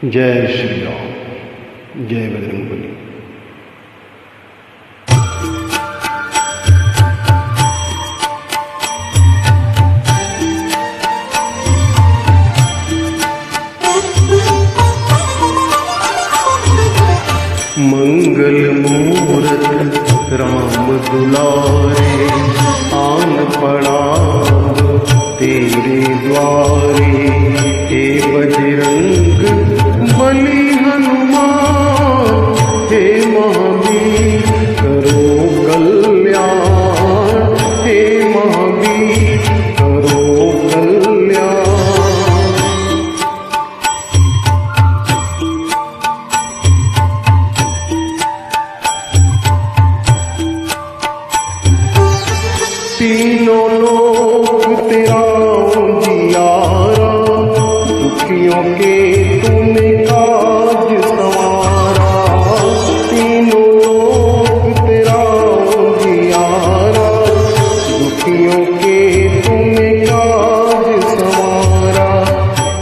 जय श्री राम, जय बजरंगबली। मंगल मूरत राम दुलारे, आन पड़ा तेरे द्वारे। हे बजरंग बली हनुमान, हे महावीर करो कल्याण, हे महावीर करो कल्याण। तीनों लोग तेरा उजियारा, दुखियों के तूने काज संवारा। तीनों लोग तेरा उजियारा, दुखियों के तूने काज संवारा।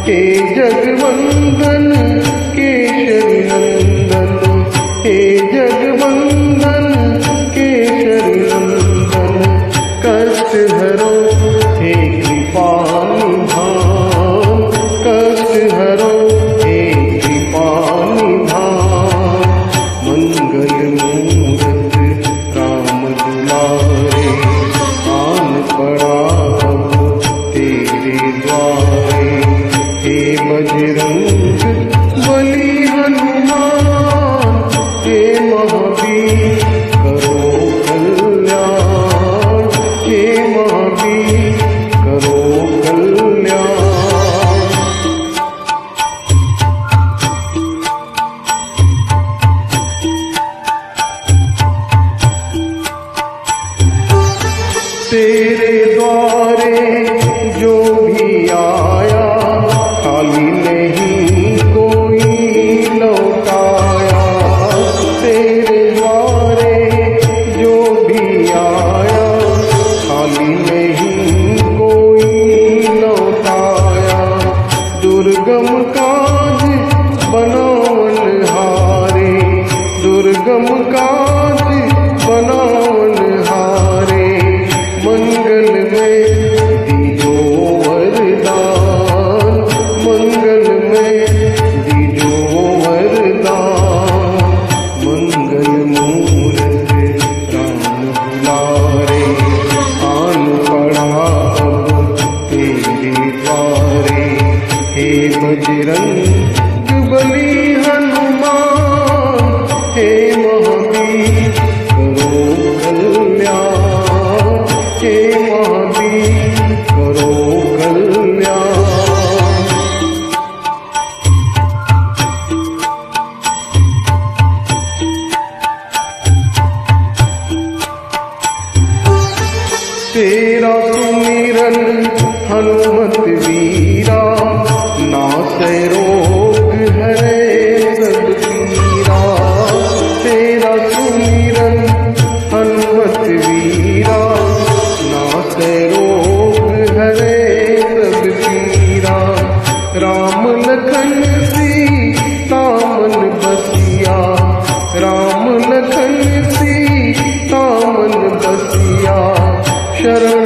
हे जगवंदन केशरी नंदन, हे जगवंदन केशरी नंदन। कष्ट हरो हे कृपा निधान, कष्ट हरो हे कृपा निधान। मंगल मूरत राम दुलारे, आन पड़ा तेरे द्वारे। हे बजरंग बली हनुमान, हे महावीर करो कल्याण, हे महावीर करो कल्याण। तेरे द्वारे जो भी आया, खाली नहीं कोई लौटाया। तेरे द्वारे जो भी आया, खाली नहीं कोई लौटाया। दुर्गम काज बनावन हारे, दुर्गम काज बनावन हारे। मंगल में दीजो वरदान, मंगल में दीजो वरदान। मंगल मूरत राम दुलारे, आन पड़ा तेरे द्वारे। हे बजरंग बली हनुमान, हे महावीर करो कल्याण, हे महावीर करो कल्याण। तेरा सुमिरन हनुमत वीरा, नासै रोग हरै सब पीरा। तेरा सुमिरन हनुमत वीरा, नासै रोग हरै सब पीरा। राम लखन सीता मन बसिया, राम लखन सीता मन बसिया। शरण